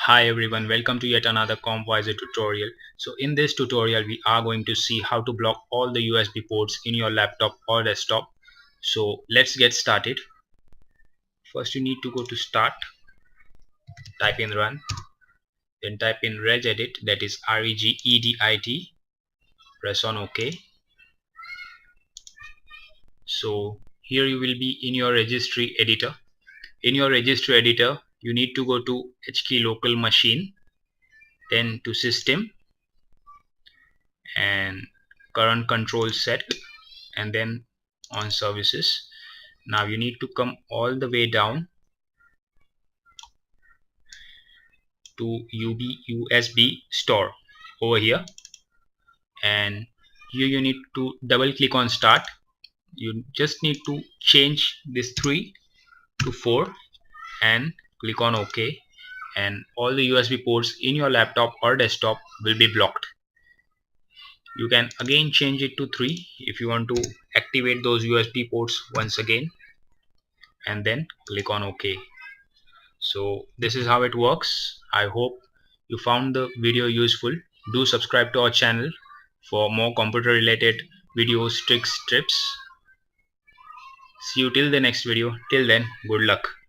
Hi everyone, welcome to yet another CompWiser tutorial. So in this tutorial we are going to see how to block all the USB ports in your laptop or desktop. So let's get started. First you need to go to start, type in run, then type in regedit, that is regedit, press on OK. So here you will be in your registry editor. In your registry editor you need to go to HKey local machine, then to system and current control set, and then on services. Now you need to come all the way down to USB store over here, and here you need to double click on start. You just need to change this 3 to 4 and click on OK, and all the USB ports in your laptop or desktop will be blocked. You can again change it to 3 if you want to activate those USB ports once again, and then click on OK. So this is how it works. I hope you found the video useful. Do subscribe to our channel for more computer related videos, tricks, tips. See you till the next video. Till then, good luck.